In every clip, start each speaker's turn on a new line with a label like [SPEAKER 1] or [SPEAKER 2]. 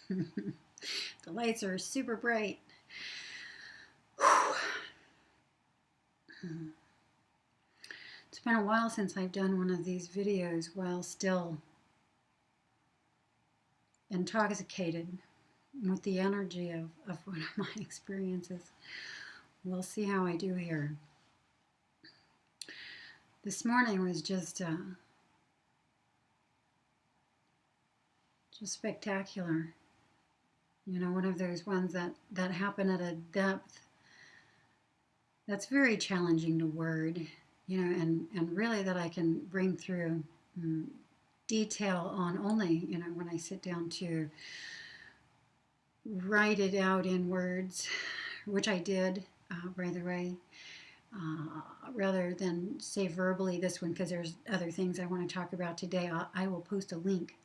[SPEAKER 1] The lights are super bright. It's been a while since I've done one of these videos while still intoxicated with the energy of one of my experiences. We'll see how I do here. This morning was just spectacular. You know, one of those ones that happen at a depth that's very challenging to word, you know, and really that I can bring through detail on only, you know, when I sit down to write it out in words, which I did, by the way, rather than say verbally this one, because there's other things I want to talk about today. I will post a link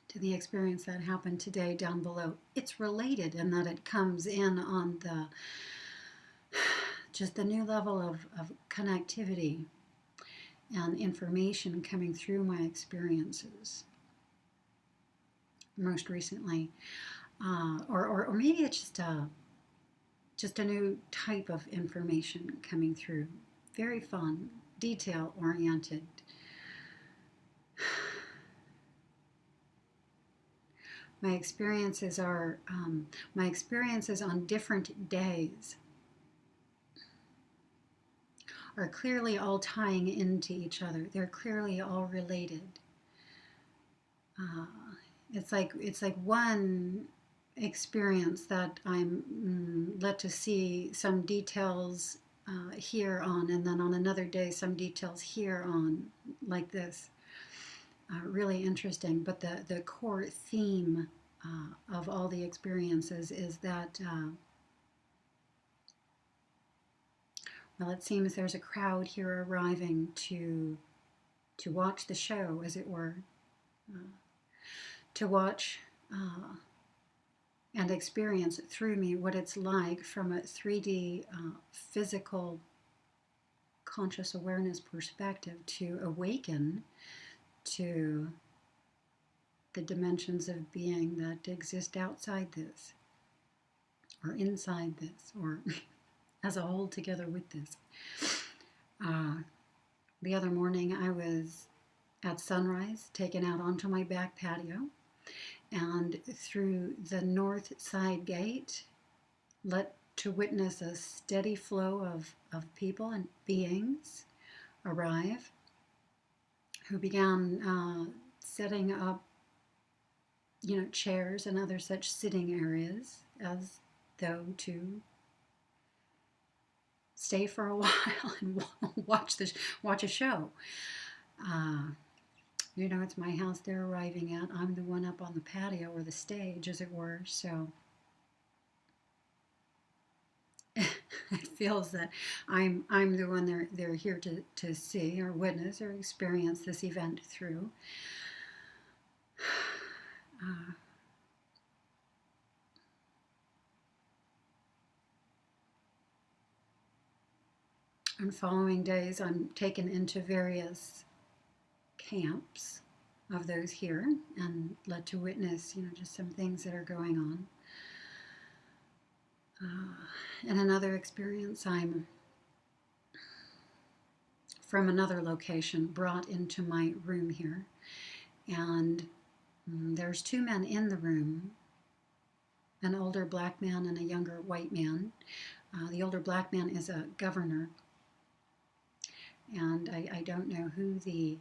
[SPEAKER 1] to the experience that happened today down below. It's related in that it comes in on the just the new level of connectivity and information coming through my experiences most recently, or maybe it's just a new type of information coming through. Very fun, detail oriented. My experiences are my experiences on different days are clearly all tying into each other. They're clearly all related. It's like one experience that I'm led to see some details here on, and then on another day some details here on, like this. Really interesting. But the core theme of all the experiences is that well, it seems there's a crowd here arriving to watch the show, as it were, to watch and experience through me what it's like from a 3D physical conscious awareness perspective to awaken to the dimensions of being that exist outside this, or inside this, or as a whole together with this. The other morning I was at sunrise taken out onto my back patio, and through the north side gate let to witness a steady flow of people and beings arrive, who began setting up, you know, chairs and other such sitting areas as though to stay for a while and watch a show. You know, it's my house they're arriving at. I'm the one up on the patio, or the stage, as it were. So it feels that I'm the one they're here to see or witness or experience this event through. On following days, I'm taken into various camps of those here and led to witness, you know, just some things that are going on. In another experience, I'm from another location brought into my room here, and there's two men in the room, an older black man and a younger white man. The older black man is a governor, and I don't know who the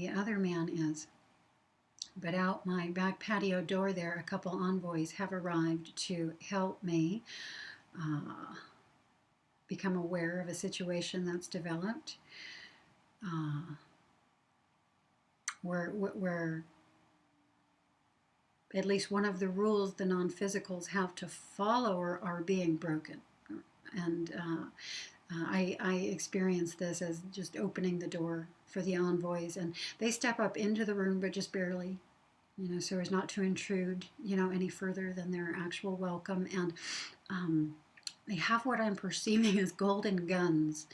[SPEAKER 1] other man is. But out my back patio door there, a couple envoys have arrived to help me become aware of a situation that's developed, where at least one of the rules the non-physicals have to follow are being broken. And I experience this as just opening the door for the envoys, and they step up into the room, but just barely, you know, so as not to intrude, you know, any further than their actual welcome. And they have what I'm perceiving as golden guns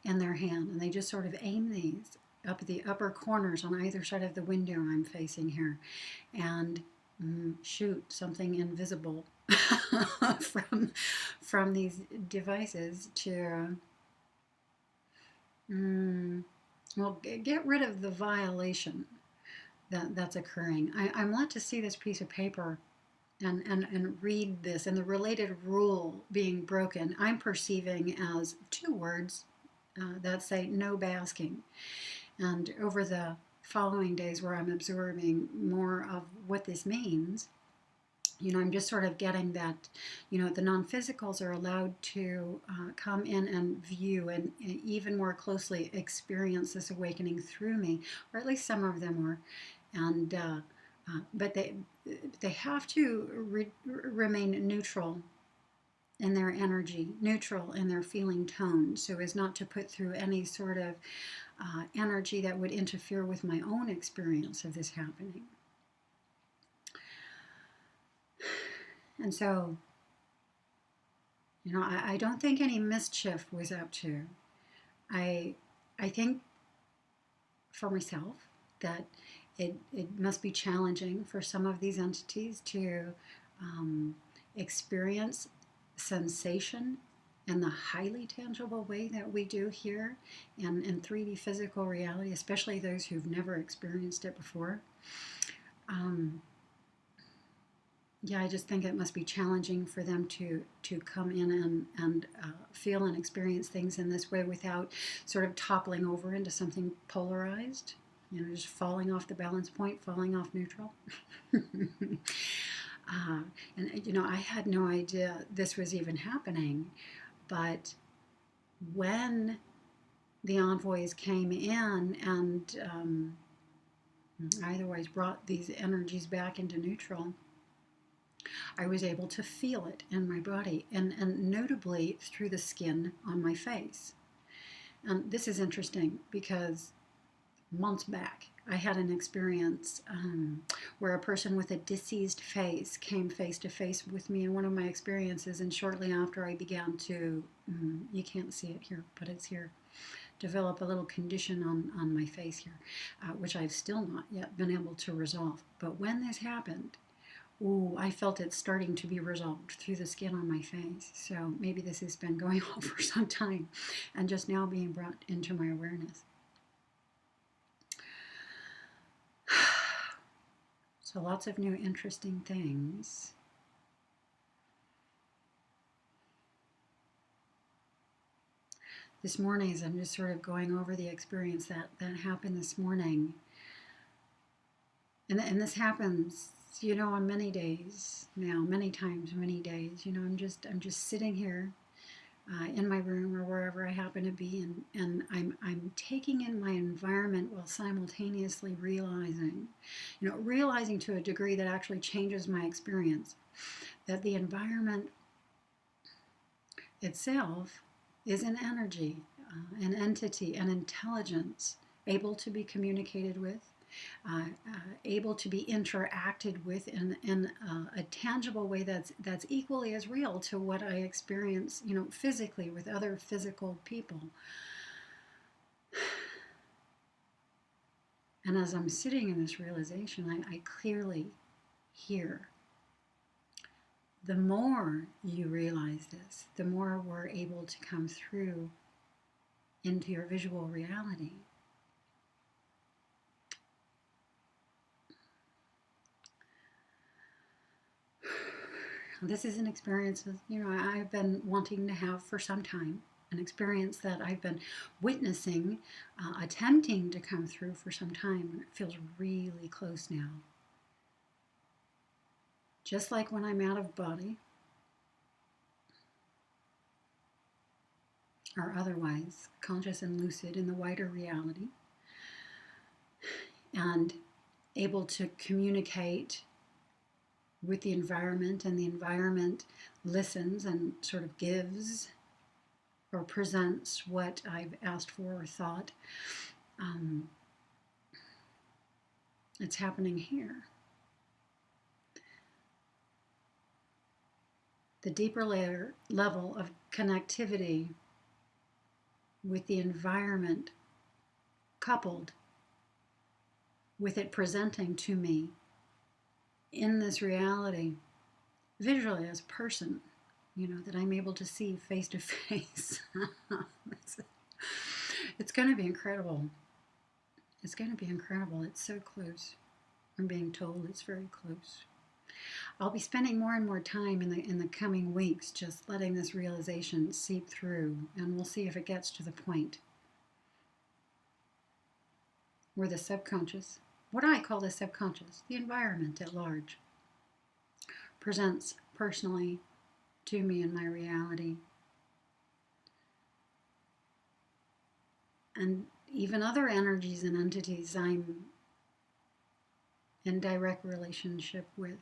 [SPEAKER 1] in their hand, and they just sort of aim these up the upper corners on either side of the window I'm facing here. And shoot something invisible from these devices to well, get rid of the violation that's occurring. I'm led to see this piece of paper and read this, and the related rule being broken, I'm perceiving as two words that say no basking. And over the following days where I'm absorbing more of what this means, I'm just sort of getting that, the non-physicals are allowed to come in and view and even more closely experience this awakening through me, or at least some of them are. And but they have to remain neutral in their energy, neutral in their feeling tone, so as not to put through any sort of energy that would interfere with my own experience of this happening. And so, I don't think any mischief was up to. I think for myself that it must be challenging for some of these entities to experience sensation in the highly tangible way that we do here in 3D physical reality, especially those who've never experienced it before. Yeah, I just think it must be challenging for them to come in and feel and experience things in this way without sort of toppling over into something polarized, just falling off the balance point, falling off neutral. And I had no idea this was even happening, but when the envoys came in and I otherwise brought these energies back into neutral, I was able to feel it in my body, and notably through the skin on my face. And this is interesting because months back, I had an experience where a person with a diseased face came face to face with me in one of my experiences, and shortly after I began to, you can't see it here, but it's here, develop a little condition on my face here, which I've still not yet been able to resolve. But when this happened, I felt it starting to be resolved through the skin on my face. So maybe this has been going on for some time and just now being brought into my awareness. So lots of new interesting things. This morning, as I'm just sort of going over the experience that happened this morning, and this happens, on many days now, many times, many days. I'm just sitting here in my room or wherever I happen to be, and I'm taking in my environment while simultaneously realizing to a degree that actually changes my experience, that the environment itself is an energy, an entity, an intelligence able to be communicated with, able to be interacted with in a tangible way that's equally as real to what I experience, physically with other physical people. And as I'm sitting in this realization, I clearly hear, the more you realize this, the more we're able to come through into your visual reality. This is an experience I've been wanting to have for some time, an experience that I've been witnessing, attempting to come through for some time, and it feels really close now. Just like when I'm out of body, or otherwise conscious and lucid in the wider reality, and able to communicate with the environment, and the environment listens and sort of gives or presents what I've asked for or thought. It's happening here. The deeper level of connectivity with the environment, coupled with it presenting to me in this reality, visually as a person, that I'm able to see face to face. It's going to be incredible. It's going to be incredible. It's so close. I'm being told it's very close. I'll be spending more and more time in the coming weeks just letting this realization seep through, and we'll see if it gets to the point where the subconscious, what I call the subconscious, the environment at large, presents personally to me in my reality. And even other energies and entities I'm in direct relationship with,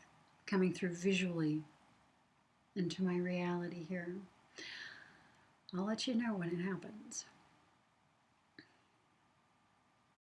[SPEAKER 1] coming through visually into my reality here. I'll let you know when it happens.